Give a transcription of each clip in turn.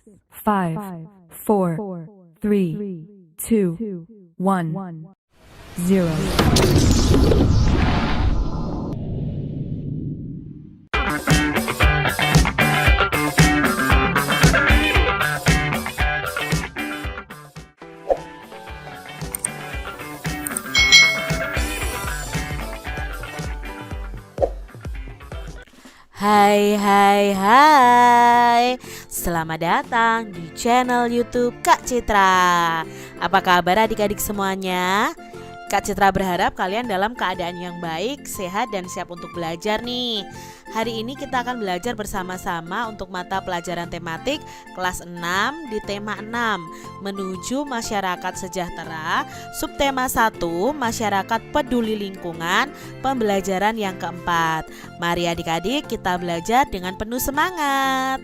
5, 4, 3, 2, 1, 0. Hai, selamat datang di channel YouTube Kak Citra. Apa kabar adik-adik semuanya? Kak Citra berharap kalian dalam keadaan yang baik, sehat, dan siap untuk belajar nih. Hari ini kita akan belajar bersama-sama untuk mata pelajaran tematik kelas 6 di tema 6, menuju masyarakat sejahtera, subtema 1, masyarakat peduli lingkungan, pembelajaran yang keempat. Mari adik-adik kita belajar dengan penuh semangat.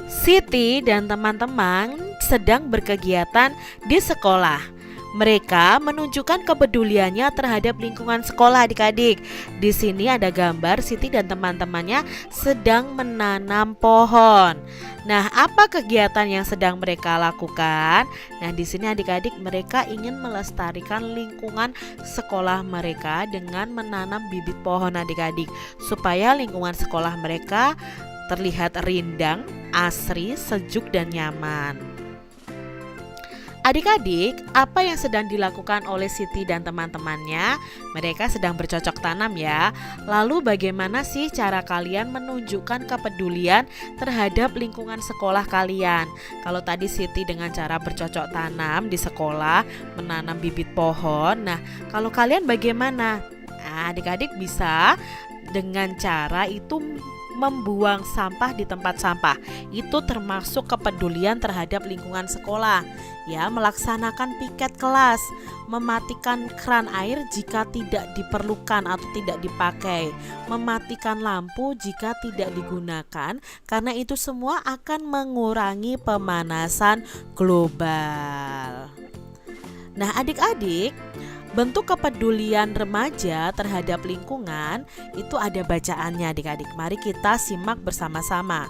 Siti dan teman-teman sedang berkegiatan di sekolah. Mereka menunjukkan kepeduliannya terhadap lingkungan sekolah adik-adik. Di sini ada gambar Siti dan teman-temannya sedang menanam pohon. Nah, apa kegiatan yang sedang mereka lakukan? Nah, di sini adik-adik mereka ingin melestarikan lingkungan sekolah mereka dengan menanam bibit pohon adik-adik, supaya lingkungan sekolah mereka terlihat rindang, asri, sejuk, dan nyaman. Adik-adik, apa yang sedang dilakukan oleh Siti dan teman-temannya? Mereka sedang bercocok tanam ya. Lalu bagaimana sih cara kalian menunjukkan kepedulian terhadap lingkungan sekolah kalian? Kalau tadi Siti dengan cara bercocok tanam di sekolah, menanam bibit pohon. Nah, kalau kalian bagaimana? Nah, adik-adik bisa dengan cara itu membuang sampah di tempat sampah. Itu termasuk kepedulian terhadap lingkungan sekolah. Ya, melaksanakan piket kelas, mematikan keran air jika tidak diperlukan atau tidak dipakai, mematikan lampu jika tidak digunakan, karena itu semua akan mengurangi pemanasan global. Nah, adik-adik, bentuk kepedulian remaja terhadap lingkungan itu ada bacaannya adik-adik. Mari kita simak bersama-sama.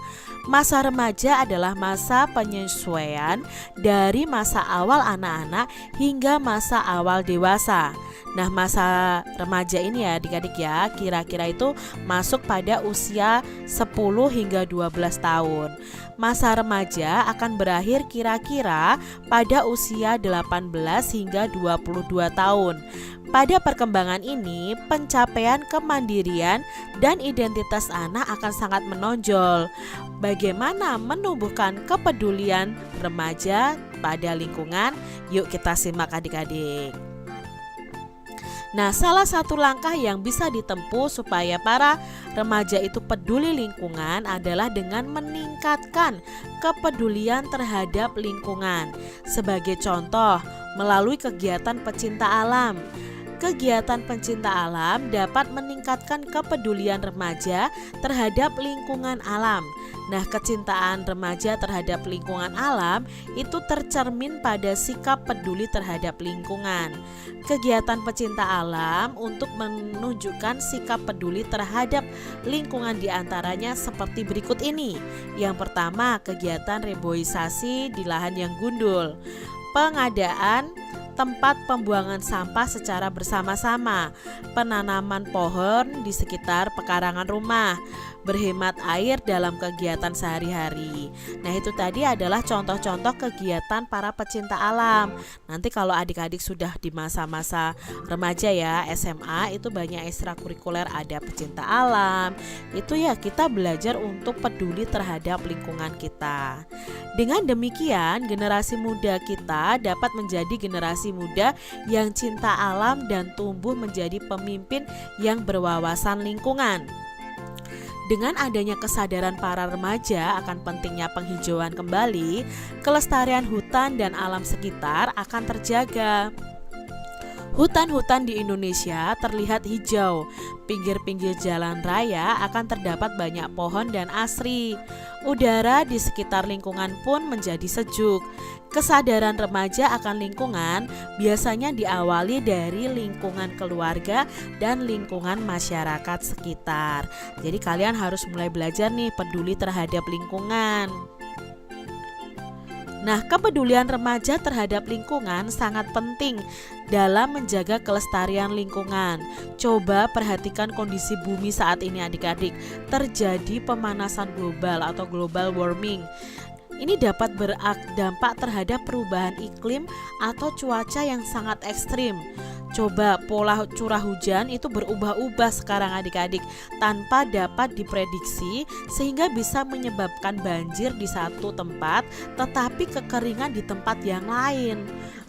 Masa remaja adalah masa penyesuaian dari masa awal anak-anak hingga masa awal dewasa. Nah, masa remaja ini ya adik-adik ya, kira-kira itu masuk pada usia 10 hingga 12 tahun. Masa remaja akan berakhir kira-kira pada usia 18 hingga 22 tahun. Pada perkembangan ini, pencapaian kemandirian dan identitas anak akan sangat menonjol. Bagaimana menumbuhkan kepedulian remaja pada lingkungan? Yuk kita simak adik-adik. Nah, salah satu langkah yang bisa ditempuh supaya para remaja itu peduli lingkungan adalah dengan meningkatkan kepedulian terhadap lingkungan. Sebagai contoh, melalui kegiatan pecinta alam. Kegiatan pencinta alam dapat meningkatkan kepedulian remaja terhadap lingkungan alam. Nah, kecintaan remaja terhadap lingkungan alam itu tercermin pada sikap peduli terhadap lingkungan. Kegiatan pecinta alam untuk menunjukkan sikap peduli terhadap lingkungan diantaranya seperti berikut ini. Yang pertama, kegiatan reboisasi di lahan yang gundul. Pengadaan tempat pembuangan sampah secara bersama-sama, penanaman pohon di sekitar pekarangan rumah, berhemat air dalam kegiatan sehari-hari. Nah, itu tadi adalah contoh-contoh kegiatan para pecinta alam. Nanti kalau adik-adik sudah di masa-masa remaja ya, SMA, itu banyak ekstrakurikuler, ada pecinta alam. Itu ya kita belajar untuk peduli terhadap lingkungan kita. Dengan demikian, generasi muda kita dapat menjadi generasi muda yang cinta alam dan tumbuh menjadi pemimpin yang berwawasan lingkungan. Dengan adanya kesadaran para remaja akan pentingnya penghijauan kembali, kelestarian hutan dan alam sekitar akan terjaga. Hutan-hutan di Indonesia terlihat hijau. Pinggir-pinggir jalan raya akan terdapat banyak pohon dan asri. Udara di sekitar lingkungan pun menjadi sejuk. Kesadaran remaja akan lingkungan biasanya diawali dari lingkungan keluarga dan lingkungan masyarakat sekitar. Jadi kalian harus mulai belajar nih peduli terhadap lingkungan. Nah, kepedulian remaja terhadap lingkungan sangat penting dalam menjaga kelestarian lingkungan. Coba perhatikan kondisi bumi saat ini adik-adik. Terjadi pemanasan global atau global warming. Ini dapat berdampak terhadap perubahan iklim atau cuaca yang sangat ekstrim. Coba pola curah hujan itu berubah-ubah sekarang adik-adik tanpa dapat diprediksi, sehingga bisa menyebabkan banjir di satu tempat tetapi kekeringan di tempat yang lain.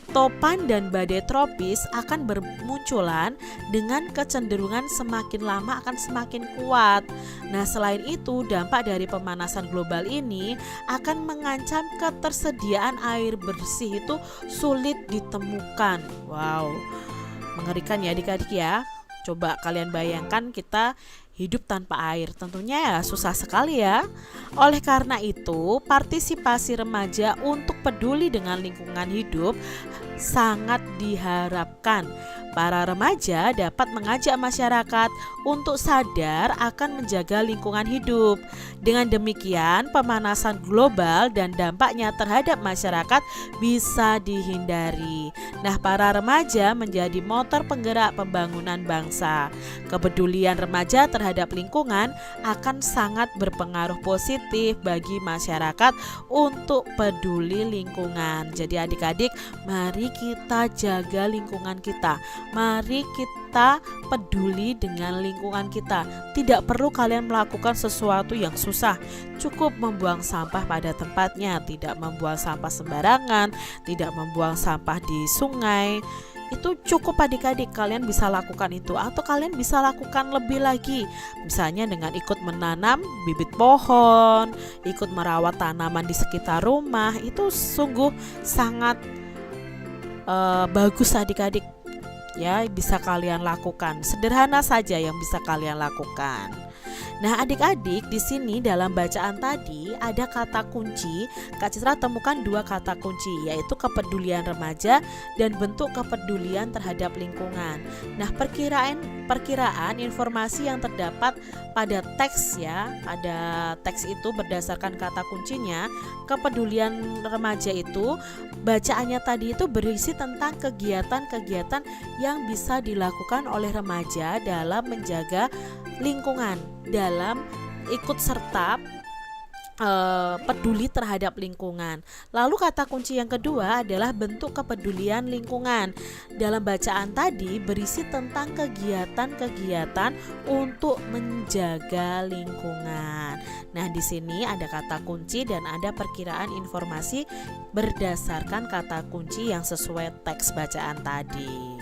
Topan dan badai tropis akan bermunculan dengan kecenderungan semakin lama akan semakin kuat. Nah, selain itu dampak dari pemanasan global ini akan mengancam ketersediaan air bersih itu sulit ditemukan. Wow, mengerikan ya adik-adik ya. Coba kalian bayangkan kita hidup tanpa air, tentunya ya susah sekali ya. Oleh karena itu, partisipasi remaja untuk peduli dengan lingkungan hidup sangat diharapkan. Para remaja dapat mengajak masyarakat untuk sadar akan menjaga lingkungan hidup. Dengan demikian, pemanasan global dan dampaknya terhadap masyarakat bisa dihindari. Nah, para remaja menjadi motor penggerak pembangunan bangsa. Kepedulian remaja terhadap lingkungan akan sangat berpengaruh positif bagi masyarakat untuk peduli lingkungan. Jadi adik-adik, mari kita jaga lingkungan kita. Mari kita peduli dengan lingkungan kita. Tidak perlu kalian melakukan sesuatu yang susah. Cukup membuang sampah pada tempatnya, tidak membuang sampah sembarangan, tidak membuang sampah di sungai. Itu cukup adik-adik, kalian bisa lakukan itu. Atau kalian bisa lakukan lebih lagi, misalnya dengan ikut menanam bibit pohon, ikut merawat tanaman di sekitar rumah. Itu sungguh sangat bagus adik-adik ya, bisa kalian lakukan. Sederhana saja yang bisa kalian lakukan. Nah, adik-adik, di sini dalam bacaan tadi ada kata kunci. Kak Citra temukan dua kata kunci, yaitu kepedulian remaja dan bentuk kepedulian terhadap lingkungan. Nah, perkiraan informasi yang terdapat pada teks ya, pada teks itu berdasarkan kata kuncinya. Kepedulian remaja itu bacaannya tadi itu berisi tentang kegiatan-kegiatan yang bisa dilakukan oleh remaja dalam menjaga lingkungan, dalam ikut serta peduli terhadap lingkungan. Lalu kata kunci yang kedua adalah bentuk kepedulian lingkungan. Dalam bacaan tadi berisi tentang kegiatan-kegiatan untuk menjaga lingkungan. Nah, di sini ada kata kunci dan ada perkiraan informasi berdasarkan kata kunci yang sesuai teks bacaan tadi.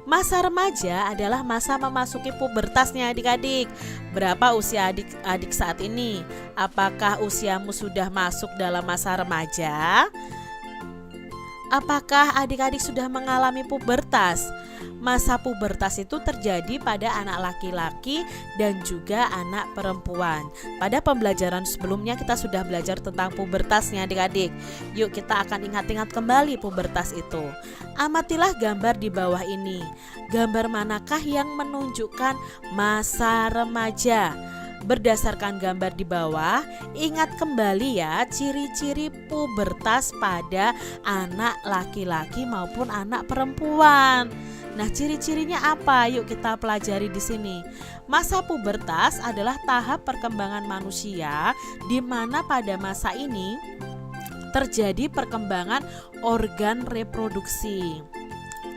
Masa remaja adalah masa memasuki pubertasnya adik-adik. Berapa usia adik-adik saat ini? Apakah usiamu sudah masuk dalam masa remaja? Apakah adik-adik sudah mengalami pubertas? Masa pubertas itu terjadi pada anak laki-laki dan juga anak perempuan. Pada pembelajaran sebelumnya kita sudah belajar tentang pubertasnya adik-adik. Yuk kita akan ingat-ingat kembali pubertas itu. Amatilah gambar di bawah ini. Gambar manakah yang menunjukkan masa remaja? Berdasarkan gambar di bawah, ingat kembali ya ciri-ciri pubertas pada anak laki-laki maupun anak perempuan. Nah, ciri-cirinya apa? Yuk kita pelajari di sini. Masa pubertas adalah tahap perkembangan manusia di mana pada masa ini terjadi perkembangan organ reproduksi.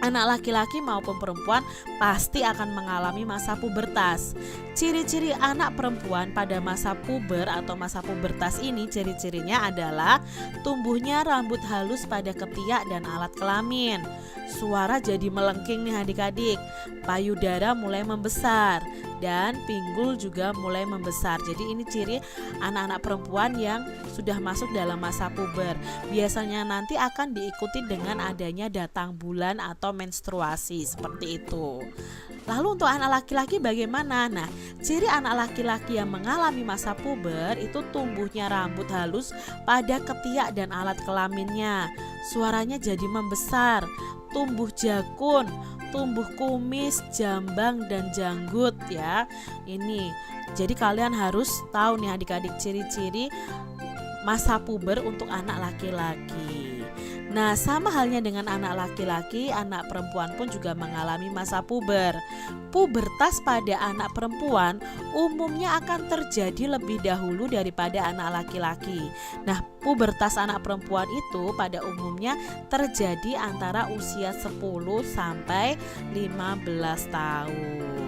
Anak laki-laki maupun perempuan pasti akan mengalami masa pubertas. Ciri-ciri anak perempuan pada masa puber atau masa pubertas ini, ciri-cirinya adalah tumbuhnya rambut halus pada ketiak dan alat kelamin. Suara jadi melengking nih adik-adik. Payudara mulai membesar dan pinggul juga mulai membesar. Jadi ini ciri anak-anak perempuan yang sudah masuk dalam masa puber. Biasanya nanti akan diikuti dengan adanya datang bulan atau menstruasi seperti itu. Lalu untuk anak laki-laki bagaimana? Nah, ciri anak laki-laki yang mengalami masa puber itu tumbuhnya rambut halus pada ketiak dan alat kelaminnya. Suaranya jadi membesar, tumbuh jakun, tumbuh kumis, jambang dan janggut ya. Ini. Jadi kalian harus tahu nih adik-adik ciri-ciri masa puber untuk anak laki-laki. Nah, sama halnya dengan anak laki-laki, anak perempuan pun juga mengalami masa puber. Pubertas pada anak perempuan umumnya akan terjadi lebih dahulu daripada anak laki-laki. Nah, pubertas anak perempuan itu pada umumnya terjadi antara usia 10 sampai 15 tahun.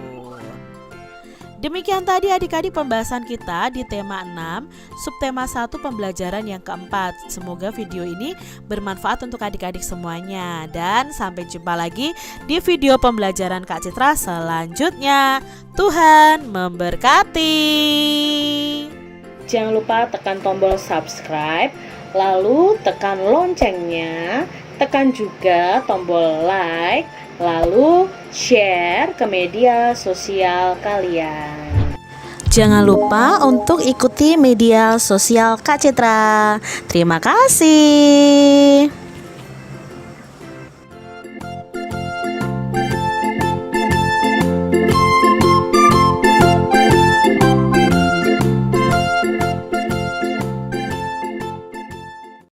Demikian tadi adik-adik pembahasan kita di tema 6, subtema 1 pembelajaran yang keempat. Semoga video ini bermanfaat untuk adik-adik semuanya. Dan sampai jumpa lagi di video pembelajaran Kak Citra selanjutnya. Tuhan memberkati. Jangan lupa tekan tombol subscribe, lalu tekan loncengnya, tekan juga tombol like, lalu share ke media sosial kalian. Jangan lupa untuk ikuti media sosial Kak Citra. Terima kasih.